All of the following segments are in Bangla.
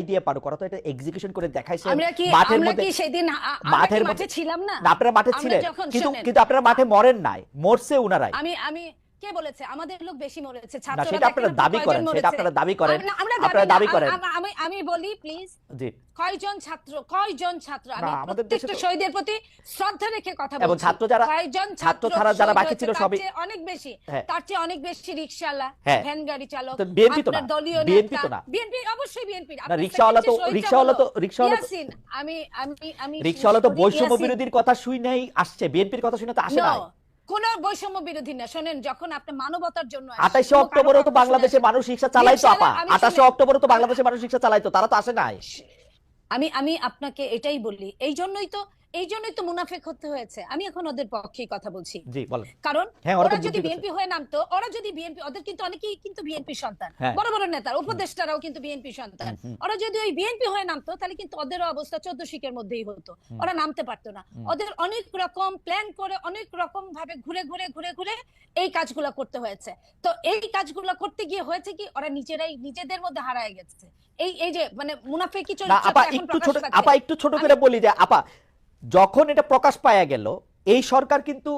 দিয়ে পারো করা তো এটা এক্সিকিউশন করে দেখাইছে আমরা মাঠের মধ্যে। কি সেদিন মাঠের মাঠে ছিলাম না? আপনারা মাঠে ছিলেন, কিন্তু শোনেন, কিন্তু আপনারা মাঠে মরেন নাই, মরছে উনারাই। আমি কে বলেছে আমাদের লোক বেশি মরেছে? না, ছাত্ররা সেটা আপনারা দাবি করেন, সেটা আপনারা দাবি করেন, আপনারা দাবি করেন। আমি বলি প্লিজ, জি, কয়জন ছাত্র না, আমি আমাদের দেশে প্রত্যেকটা তো শহীদের প্রতি শ্রদ্ধা রেখে কথা বলছি। এবং ছাত্র যারা, কয়জন ছাত্র ছাড়া যারা বাকি ছিল সবই অনেক বেশি, হ্যাঁ, তার চেয়ে অনেক বেশি রিকশাওয়ালা, হ্যাঁ, ভ্যান গাড়ি চালক, তো বিএনপি তো না, আপনার দলীয় বিএনপি নেতা, তো না, বিএনপি অবশ্যই বিএনপি। না, রিকশাওয়ালা তো ইয়াসিন, আমি রিকশাওয়ালা তো বৈষম্য বিরোধীর কথা শুই নাই আসছে, বিএনপির কথা শুনে তো আসে নাই। কোন বৈষম্য বিরোধী না। শোনেন, যখন আপনি মানবতার জন্য 28 অক্টোবরও তো বাংলাদেশে মানুষ রিকশা চালাইতো আপা, 28 অক্টোবরও তো বাংলাদেশে মানুষ রিকশা চালাইতো, তারা তো আসে নাই। আমি আপনাকে এটাই বলি, এই জন্যই তো মুনাফেক হতে হয়েছে। আমি এখন ওদের পক্ষেই কথা বলছি। জি বলেন। কারণ হ্যাঁ, ওরা যদি বিএনপি হয়ে নামতো, ওদের কিন্তু অনেকেই কিন্তু বিএনপি সন্তান, বড় বড় নেতা উপদেষ্টারাও কিন্তু বিএনপি সন্তান। ওরা যদি ওই বিএনপি হয়ে নামতো তাহলে কিন্তু ওদেরও অবস্থা 14 শিকের মধ্যেই হতো, ওরা নামতে পারতো না। ওদের অনেক রকম প্ল্যান করে, অনেক রকম ভাবে ঘুরে ঘুরে এই কাজগুলো করতে হয়েছে। তো এই কাজগুলো করতে গিয়ে হয়েছে কি, ওরা নিজেদের মধ্যে হারায় গেছে। এই যে মানে মুনাফেকি চরিত্র এখন প্রকাশ পাচ্ছে। আপা একটু ছোট করে বলি যে আপা, যখন এটা প্রকাশ পাওয়া গেল, এই সরকার কিন্তু,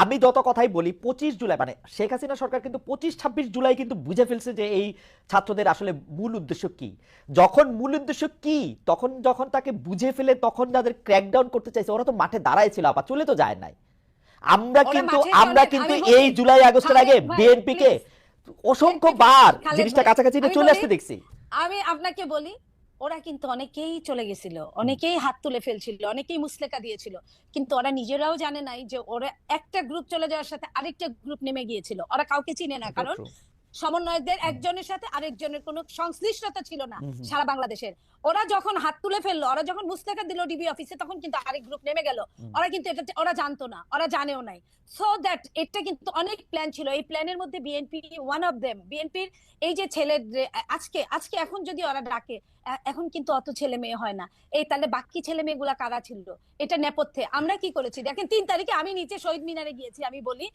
আমি যত কথাই বলি 25 জুলাই মানে শেখ হাসিনা সরকার কিন্তু 25-26 জুলাই কিন্তু বুঝে ফেলছে যে এই ছাত্রদের আসলে মূল উদ্দেশ্য কি। যখন মূল উদ্দেশ্য কি, তখন যখন তাকে বুঝে ফেলে, তখন যাদের ক্র্যাকডাউন করতে চাইছে ওরা তো মাঠে দাঁড়ায় ছিল আপা, চলে তো যায় নাই। আমরা কিন্তু এই জুলাই আগস্টের আগে বিএনপি কে অসংখ্য বার জিনিসটা কাছাকাছি চলে আসতে দেখছি। আমি আপনাকে বলি, ওরা কিন্তু অনেকেই চলে গেছিল, অনেকেই হাত তুলে ফেলছিল, অনেকেই মুসলেকা দিয়েছিল, কিন্তু ওরা নিজেরাও জানে নাই যে ওরা একটা গ্রুপ চলে যাওয়ার সাথে আরেকটা গ্রুপ নেমে গিয়েছিল। ওরা কাউকে চিনে না, কারণ সমন্বয়কদের একজনের সাথে আরেকজনের কোনো সংশ্লিষ্টতা ছিল না সারা বাংলাদেশের। ওরা যখন হাত তুলে ফেললো, ওরা যখন মুস্তাকা দিল ডিবি অফিসে, তখন কিন্তু আরেক গ্রুপ নেমে গেল। ওরা কিন্তু এটা ওরা জানতো না, ওরা জানেও নাই। সো দ্যাট এটা কিন্তু অনেক প্ল্যান ছিল। এই প্ল্যানের মধ্যে বিএনপি ওয়ান অফ দেম। বিএনপির এই যে ছেলে আজকে এখন যদি ওরা ডাকে, এখন কিন্তু অত ছেলে মেয়ে হয় না। এই তাহলে বাকি ছেলে মেয়েগুলা কারা ছিল এটা নেপথ্যে? আমরা কি করেছি দেখেন, 3 তারিখে আমি নিচে শহীদ মিনারে গিয়েছি। আমি বলি,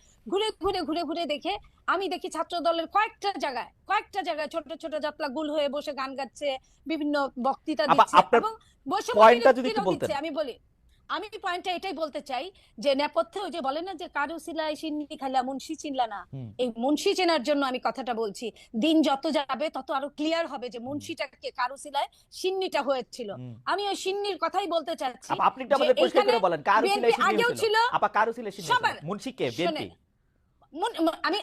ঘুরে দেখে আমি দেখি ছাত্র দলের কয়েকটা জায়গায় ছোট ছোট জাতলা গুল হয়ে বসে গান গাচ্ছে, বিভিন্ন বক্তৃতা দিচ্ছে এবং আমি পয়েন্টটা এটাই বলতে চাই যে নেপথ্যে ওই যে বলে না যে কারু সিলাই সিন্নি খাইলা মুন্সি চিনলা না, এই মুন্সি চেনার জন্য আমি কথাটা বলছি। দিন যত যাবে তত আরো ক্লিয়ার হবে যে মুন্সিটাকে কারু সিলাই সিন্নিটা হয়েছিল। আমি ওই সিন্নির কথাই বলতে চাচ্ছি। আপনি একটু আমাদের পরিষ্কার করে বলেন, কারু সিলাই সিন্নি ছিল আপা, কারু সিলাই সিন্নি মুন্সি কে? বিএনপি।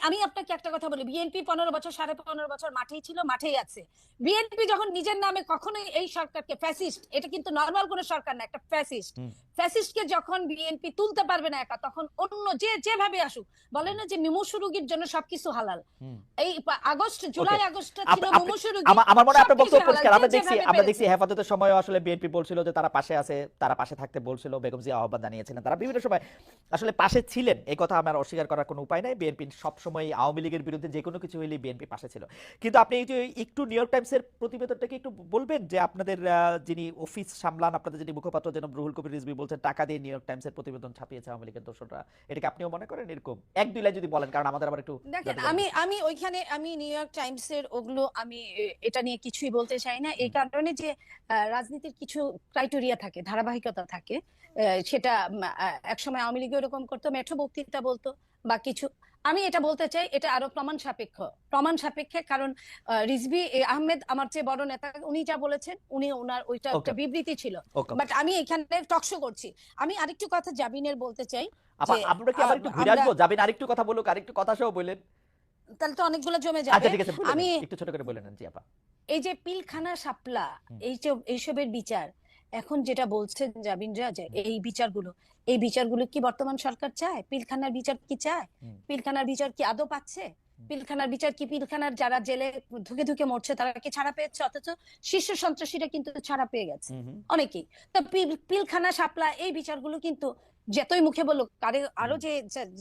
আমি আপনাকে একটা কথা বলি, বিএনপি 15 বছর 15.5 বছর মাঠেই ছিল, মাঠেই আছে। বিএনপি যখন নিজের নামে কখনোই এই সরকারকে ফ্যাসিস্ট, এটা কিন্তু নরমাল কোন সরকার না, একটা ফ্যাসিস্টকে যখন বিএনপি তুলতে পারবে না একা, তখন অন্য যেভাবে আসুক, বলে না যে মুমূর্ষু রোগীর জন্য সবকিছু হালাল। এই জুলাই আগস্ট ছিল মুমূর্ষু রোগী। আমার মনে হয় আপনার বক্তব্য পরিষ্কার। আমরা দেখছি হেফাজতের সময় আসলে বিএনপি বলছিল যে তারা পাশে আছে, তারা পাশে থাকতে বলছিল, বেগম জিয়া আহ্বান জানিয়েছিলেন, তারা বিভিন্ন সময় আসলে পাশে ছিলেন, এই কথা আমার অস্বীকার করার কোনো উপায় নাই। বিএনপি সবসময় আওয়ামী লীগের বিরুদ্ধে যে কোনো কিছু হইলে বিএনপি পাশে ছিল। কিন্তু আপনি এই যে একটু নিউ ইয়র্ক টাইমসের প্রতিবেদনটাকে একটু বলবেন যে আপনাদের যিনি অফিস সামলান, আপনাদের যিনি মুখপাত্র জনাব রুহুল কবির রিজভী বলছেন টাকা দিয়ে নিউ ইয়র্ক টাইমসের প্রতিবেদন ছাপিয়েছে আওয়ামী লীগের দোসররা, এটাকে আপনিও মনে করেন এরকম? এক দুই লাইন যদি বলেন, কারণ আমাদের আবার একটু দেখেন, আমি ওইখানে আমি নিউ ইয়র্ক টাইমসের ওগুলো আমি এটা নিয়ে কিছুই বলতে চাই না, এই কারণে যে রাজনীতির কিছু ক্রাইটেরিয়া থাকে, ধারাবাহিকতা থাকে। সেটা একসময় আওয়ামী লীগ এরকম করতো, মেঠো বক্তৃতা বলতো বা কিছু। আমি এটা বলতে চাই, এটা আরো প্রমাণ সাপেক্ষে, কারণ রিজভী আহমেদ আমার চেয়ে বড় নেতা, উনি যা বলেছেন, ওনার ওইটা একটা বিবৃতি ছিল। বাট আমি এখানে টকশো করছি। আমি আরেকটু কথা জাবিনের বলতে চাই। আমরা কি আবার একটু ঘুরে আসবো? জাবিন আরেকটু কথা বলুক, আরেকটু কথা সহ বলেন, তাহলে তো অনেকগুলো জমে যাবে। আমি একটু ছোট করে বলেন। জি আপা, এই যে পিলখানা শাপলা, এইসবের বিচার, এখন যেটা বলছেন জাবিনরা যে এই বিচারগুলো কি বর্তমান সরকার চায়? পিলখানার বিচার কি চায়? পিলখানার বিচার কি আদৌ পাচ্ছে? পিলখানার বিচার কি, পিলখানার যারা জেলে ধুকে মরছে তারা কি ছাড়া পেয়েছে? অথচ শীর্ষ সন্ত্রাসীরা কিন্তু ছাড়া পেয়ে গেছে অনেকেই। তো পিলখানা শাপলা এই বিচারগুলো কিন্তু যতই মুখে বলুক, আরো যে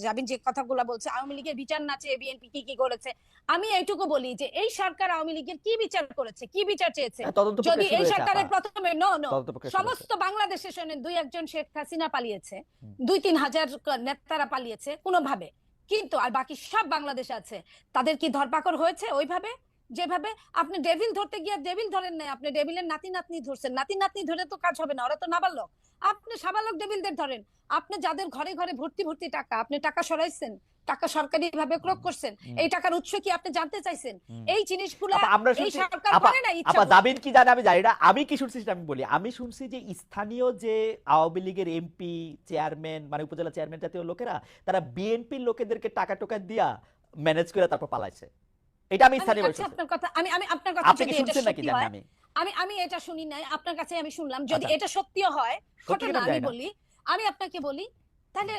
জাবিন যে কথাগুলো বলছে আওয়ামী লীগের বিচার না চেয়ে বিএনপি কি করেছে, আমি এইটুকু বলি যে এই সরকার আওয়ামী লীগের কি বিচার করেছে, কি বিচার চেয়েছে? যদি এই সরকারের প্রথমে সমস্ত বাংলাদেশে শোনেন 2-1 শেখ হাসিনা পালিয়েছে, 2-3 হাজার নেতারা পালিয়েছে কোনোভাবে, কিন্তু আর বাকি সব বাংলাদেশে আছে, তাদের কি ধরপাকড় হয়েছে ওইভাবে? যেভাবে আপনি ডেভিল ধরতে গিয়ে ডেভিল ধরেন না, আপনি ডেভিলের নাতি নাতনি ধরছেন। নাতি নাতনি ধরে তো কাজ হবে না, ওরা তো নাবালক। আপনি সাবালক ডেভিলদের ধরেন। আপনি যাদের ঘরে ঘরে ভর্তি ভর্তি টাকা, আপনি টাকা সরাইছেন, টাকা সরকারি ভাবে ক্রয় করছেন, এই টাকার উৎস কি আপনি জানতে চাইছেন? এই জিনিসগুলো আমরা এই শুনছি সরকার আপা করে না ইচ্ছা আপা করে। জামিন কি জানে আমি জানি না, আমি কি শুনছি সেটা আমি বলি। আমি শুনছি যে স্থানীয় যে আওয়ামী লীগের এমপি, চেয়ারম্যান, মানে উপজেলা চেয়ারম্যান জাতীয় লোকেরা, তারা বিএনপির লোকেদেরকে টাকা টোকা দিয়া ম্যানেজ করে তারপর পালাইছে। এটা আমি স্থানীয় আচ্ছা, শুনছি। আপনার কথা আমি আপনার কথা আপনি কি যদি এটা শুনছেন নাকি সত্যি জানি না হয়, আমি। আমি এটা শুনি নাই, আপনার কাছে আমি শুনলাম। যদি আচ্ছা, এটা সত্যিও হয়, সত্যি ঘটনা কিনা আমি আমি জানি না। বলি, আমি আপনাকে বলি, তাহলে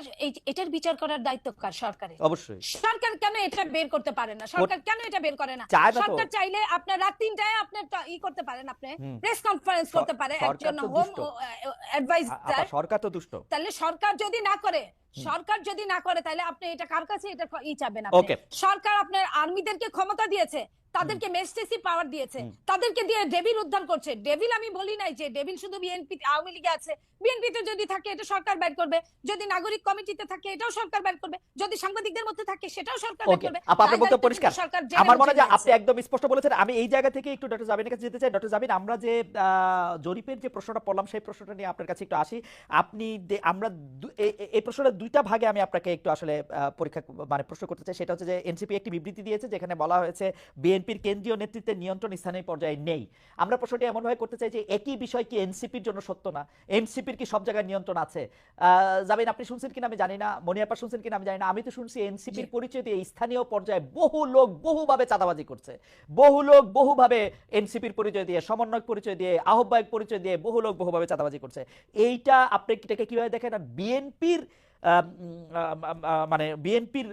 এটার বিচার করার দায়িত্ব কার? সরকারের। অবশ্যই সরকার কেন এটা বের করতে পারে না? সরকার কেন এটা বের করে না? চায় না তো। সরকার চাইলে আপনার রাত ৩টায় আপনার ই করতে পারেন, আপনি হুম। প্রেস কনফারেন্স করতে পারে সরকার একজন তো হোম দুষ্ট। আপা অ্যাডভাইজার। সরকার তো দুষ্ট। তাহলে সরকার যদি না করে, হুম। সরকার যদি না করে, তাহলে আপনি এটা কার কাছে এটা চাবেন? আপনি ওকে। সরকার আপনার আর্মিদেরকে ক্ষমতা দিয়েছে, তাদেরকে মেজিস্ট্রেসি পাওয়ার দিয়েছে, তাদেরকে দিয়ে ডেভিল উদ্ধার করছে। ডেভিল আমি বলি নাই যে ডেভিল শুধু বিএনপি আওয়ামী লীগে আছে। বিএনপিতে যদি থাকে এটা সরকার বের করবে, যদি নাগরিক কমিটিতে থাকে এটাও সরকার বের করবে, যদি সাংবাদিকদের মধ্যে থাকে সেটাও সরকার বের ওকে করবে। আপা, আপনার বক্তব্য পরিষ্কার। সরকার আমার মনে হয় যে জেনে আপনি একদম স্পষ্ট বলেছেন। আমি এই জায়গা থেকে একটু ডক্টর জামিনের কাছে যেতে চাই। ডক্টর জামিন, আমরা যে জরিপের যে প্রশ্নটা পড়লাম সেই প্রশ্নটা নিয়ে আপনার কাছে একটু আসি। আপনি আমরা এই প্রশ্নটা দুইটা ভাগে আমি আপনাকে একটু আসলে পরীক্ষা মানে প্রশ্ন করতে চাই। সেটা হচ্ছে যে এনসিপি একটি বিবৃতি দিয়েছে যেখানে বলা হয়েছে বিএনপির কেন্দ্রীয় নেতৃত্বের নিয়ন্ত্রণ স্থানীয় পর্যায়ে নেই। আমরা প্রশ্নটি এমনভাবে করতে চাই যে একই বিষয় কি এনসিপির জন্য সত্য না? এনসিপির কি সব জায়গায় নিয়ন্ত্রণ আছে? জামিন, আপনি শুনছেন কিনা আমি জানি না, মনিয়াপা শুনছেন কিনা আমি জানি না। আমি তো শুনছি এনসিপির পরিচয় দিয়ে স্থানীয় পর্যায়ে বহু লোক বহুভাবে চাঁদাবাজি করছে। বহু লোক বহুভাবে এনসিপির পরিচয় দিয়ে, সমন্বয়ক পরিচয় দিয়ে, আহ্বায়ক পরিচয় দিয়ে বহু লোক বহুভাবে চাঁদাবাজি করছে। এইটা আপনি এটাকে কিভাবে দেখেন? বিএনপির মানে বিএনপির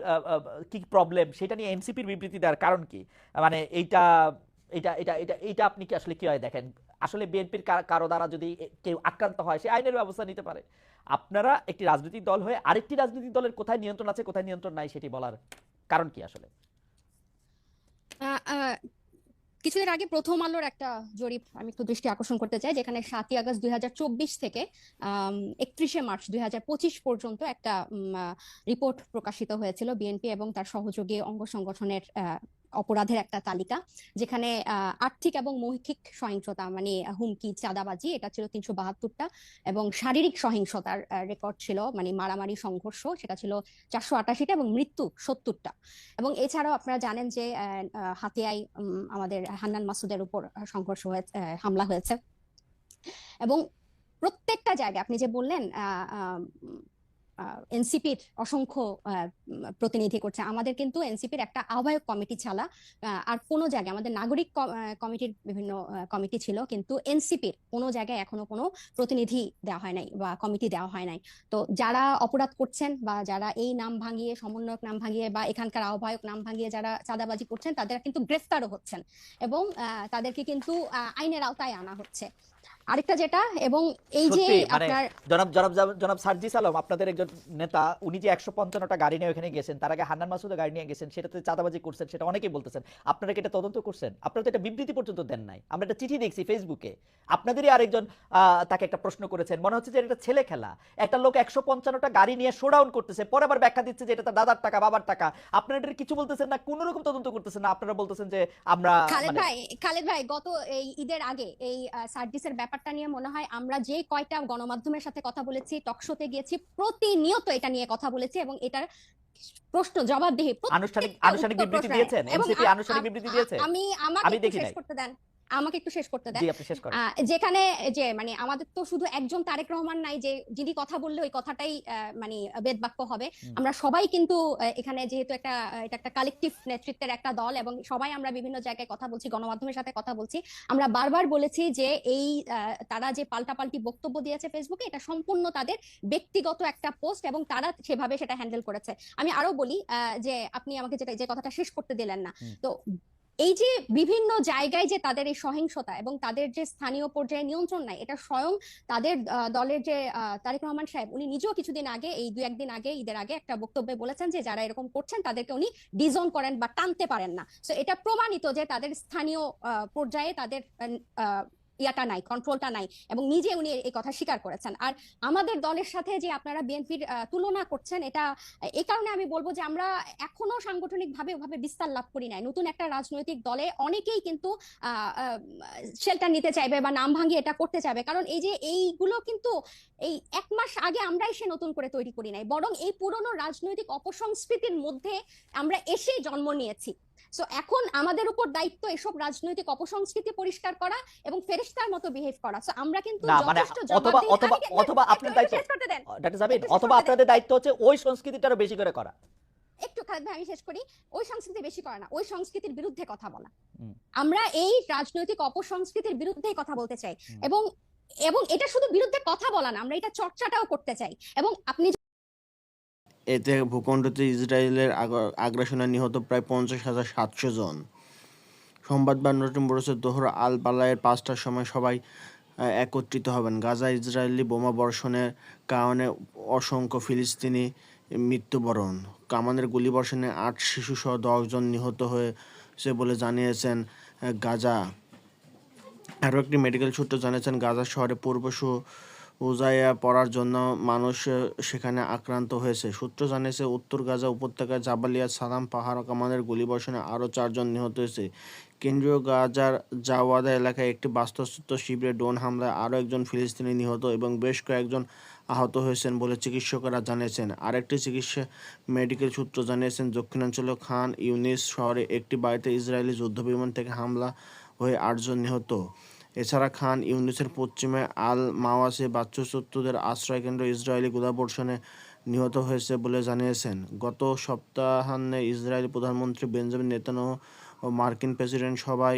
কি প্রবলেম সেটা নিয়ে এনসিপির বিবৃতি দেওয়ার কারণ কি? মানে এইটা এটা এটা এটা এটা আপনি কি আসলে কিভাবে দেখেন? আসলে বিএনপির কারো দ্বারা যদি কেউ আক্রান্ত হয় সে আইনের ব্যবস্থা নিতে পারে। আপনারা একটি রাজনৈতিক দল হয়ে আরেকটি রাজনৈতিক দলের কোথায় নিয়ন্ত্রণ আছে কোথায় নিয়ন্ত্রণ নাই সেটি বলার কারণ কি আসলে? আহ, আহ, কিছুদিন আগে প্রথম আলোর একটা জরিপ আমি একটু দৃষ্টি আকর্ষণ করতে চাই, যেখানে 7ই আগস্ট 2024 থেকে 31শে মার্চ 2025 পর্যন্ত একটা রিপোর্ট প্রকাশিত হয়েছিল বিএনপি এবং তার সহযোগী অঙ্গ সংগঠনের অপরাধের একটা তালিকা, যেখানে আর্থিক এবং মৌখিক সহিংসতা মানে হুমকি, চাঁদাবাজি, এটা ছিল 372টা, এবং শারীরিক সহিংসতার রেকর্ড ছিল মানে মারামারি, সংঘর্ষ, সেটা ছিল 488টা, এবং মৃত্যু 70টা। এবং এছাড়াও আপনারা জানেন যে হাতিয়ায় আমাদের হান্নান মাসুদের উপর সংঘর্ষ হয়েছে, হামলা হয়েছে। এবং প্রত্যেকটা জায়গায় আপনি যে বললেন এনসিপির অসংখ্য প্রতিনিধি করছে, আমাদের কিন্তু এনসিপির একটা আহ্বায়ক কমিটি ছাড়া আর কোনো জায়গায়, আমাদের নাগরিক কমিটির বিভিন্ন কমিটি ছিল, কিন্তু এনসিপির কোনো জায়গায় এখনো কোনো প্রতিনিধি দেওয়া হয় নাই বা কমিটি দেওয়া হয় নাই। তো যারা অপরাধ করছেন বা যারা এই নাম ভাঙিয়ে, সমন্বয়ক নাম ভাঙিয়ে বা এখানকার আহ্বায়ক নাম ভাঙিয়ে যারা চাঁদাবাজি করছেন, তাদের কিন্তু গ্রেফতারও হচ্ছেন এবং তাদেরকে কিন্তু আইনের আওতায় আনা হচ্ছে। আরেকটা যেটা, এবং এই যে সত্যি মানে আপনার জনাব জনাব জনাব সার্জিস আলম, আপনাদের একজন নেতা, উনি যে 155টা গাড়ি নিয়ে ওখানে গেছেন, তার আগে হান্নান মাসুদও গাড়ি নিয়ে গেছেন, সেটাতে চাঁদাবাজি করছেন, সেটা অনেকেই বলতেছেন। আপনারা কি এটা তদন্ত করছেন? আপনারা তো এটা বিবৃতি পর্যন্ত দেন নাই। আমরা একটা চিঠি দেখছি ফেসবুকে, আপনাদেরই আরেকজন তাকে একটা প্রশ্ন করেছেন, মনে হচ্ছে যে এটা ছেলে খেলা। একটা লোক 155টা গাড়ি নিয়ে শোডাউন করতেছে, পরে আবার ব্যাখ্যা দিচ্ছে যে এটা তার দাদার টাকা, বাবার টাকা। আপনারা এটা কিছু বলতেছেন না, কোনো রকম তদন্ত করতেছেন না। আপনারা বলতেছেন যে আমরা খালেদ ভাই গত এই ঈদের আগে এই সার্জিসের ব্যাপারটা নিয়ে মনে হয় আমরা যে কয়টা গণমাধ্যমের সাথে কথা বলেছি, টকশোতে গিয়েছি, প্রতিনিয়ত এটা নিয়ে কথা বলেছি এবং এটার প্রশ্ন জবাবদিহি আনুষ্ঠানিক বিবৃতি দিয়েছেন? এনসিপি আনুষ্ঠানিক বিবৃতি দিয়েছে? আমাকে আমি একটু দেখি শেষ নাই। করতে দেন, আমাকে একটু শেষ করতে দেন। জি, আপনি শেষ করেন। যেখানে যে মানে আমাদের তো শুধু একজন তারেক রহমান নাই যে যিনি কথা বললে ওই কথাটাই মানে বেদ বাক্য হবে। আমরা সবাই কিন্তু এখানে যেহেতু এটা একটা কালেকটিভ নেতৃত্বের একটা দল এবং সবাই আমরা বিভিন্ন জায়গায় কথা বলছি, গণমাধ্যমের সাথে কথা বলছি, আমরা বারবার বলেছি যে এই তারা যে পাল্টাপাল্টি বক্তব্য দিয়েছে ফেসবুকে, এটা সম্পূর্ণ তাদের ব্যক্তিগত একটা পোস্ট এবং তারা সেভাবে সেটা হ্যান্ডেল করেছে। আমি আরো বলি যে আপনি আমাকে যে কথাটা শেষ করতে দিলেন না। তো এই যে বিভিন্ন জায়গায় যে তাদের এই সহিংসতা এবং তাদের যে স্থানীয় পর্যায়ে নিয়ন্ত্রণ নাই, এটা স্বয়ং তাদের দলের যে তারেক রহমান সাহেব, উনি নিজেও কিছুদিন আগে, এই 2-1 দিন আগে, ঈদের আগে একটা বক্তব্যে বলেছেন যে যারা এরকম করছেন তাদেরকে উনি ডিজোন করেন বা টানতে পারেন না। তো এটা প্রমাণিত যে তাদের স্থানীয় পর্যায়ে তাদের ইয়াটা নাই, কন্ট্রোলটা নাই, এবং নিজে উনি এই কথা স্বীকার করেছেন। আর আমাদের দলের সাথে যে আপনারা বিএনপির তুলনা করছেন, এটা এই কারণে আমি বলবো যে আমরা এখনো সাংগঠনিকভাবে ওভাবে বিস্তার লাভ করি নাই। নতুন একটা রাজনৈতিক দলে অনেকেই কিন্তু শেল্টার নিতে চাইবে বা নাম ভাঙিয়ে এটা করতে চাইবে, কারণ এই যে এইগুলো কিন্তু এই 1 মাস আগে আমরা এসে নতুন করে তৈরি করি নাই, বরং এই পুরনো রাজনৈতিক অপসংস্কৃতির মধ্যে আমরা এসে জন্ম নিয়েছি। সো এখন আমাদের উপর দায়িত্ব এসব রাজনৈতিক অপসংস্কৃতি পরিষ্কার করা এবং ফেরেশতার মতো বিহেভ করা। সো আমরা কিন্তু না মানে যথেষ্ট অথবা জবাবদিহি, অথবা অথবা আপনার দায়িত্ব শেষ করতে দেন, ডক্টর জামিল, একটু শেষ অথবা করতে দেন। আপনাদের দায়িত্ব হচ্ছে ওই সংস্কৃতিটারও বেশি করে করা। একটু খালেদ ভাই আমি শেষ করি। ওই সংস্কৃতি বেশি করে না, ওই সংস্কৃতির বিরুদ্ধে কথা বলা। হুম। আমরা এই রাজনৈতিক অপসংস্কৃতির বিরুদ্ধেই কথা বলতে চাই, হুম। এবং এবং এটা শুধু বিরুদ্ধে কথা বলা না, আমরা এটা চর্চাটাও করতে চাই। এবং আপনি এতে ভূখণ্ডতে ইসরায়েলের আগ্রাসনে নিহত প্রায় 50,700 জন। সংবাদ নতুন বলেছে দোহরা আল বালায়ের 5টার সময় সবাই একত্রিত হবেন। গাজা ইসরায়েলি বোমা বর্ষণের কারণে অসংখ্য ফিলিস্তিনি মৃত্যুবরণ, কামানের গুলিবর্ষণে 8 শিশুসহ 10 জন নিহত হয়েছে বলে জানিয়েছেন গাজা। আরও একটি মেডিকেল সূত্র জানিয়েছেন গাজা শহরে পূর্ব উজাইয়া পড়ার জন্য মানুষ সেখানে আক্রান্ত হয়েছে। সূত্র জানিয়েছে উত্তর গাজা উপত্যকায় জাবালিয়া সালাম পাহাড় কামানের গুলিবর্ষণে আরও 4 জন নিহত হয়েছে। কেন্দ্রীয় গাজার জাওয়াদা এলাকায় একটি বাস্তুচ্যুত শিবিরে ড্রোন হামলায় আরও একজন ফিলিস্তিনি নিহত এবং বেশ কয়েকজন আহত হয়েছেন বলে চিকিৎসকেরা জানিয়েছেন। আরেকটি চিকিৎসা মেডিকেল সূত্র জানিয়েছেন দক্ষিণাঞ্চলীয় খান ইউনিস শহরে একটি বাড়িতে ইসরায়েলি যুদ্ধবিমান থেকে হামলা হয়ে 8 জন নিহত। এছাড়া খান ইউনিসের পশ্চিমে আল মাওয়াসে বাস্তুচ্যুতদের আশ্রয়কেন্দ্র ইসরায়েলি গোলাবর্ষণে নিহত হয়েছে বলে জানিয়েছেন। গত সপ্তাহান্তে ইসরায়েলি প্রধানমন্ত্রী বেঞ্জামিন নেতানিয়াহু ও মার্কিন প্রেসিডেন্ট সবাই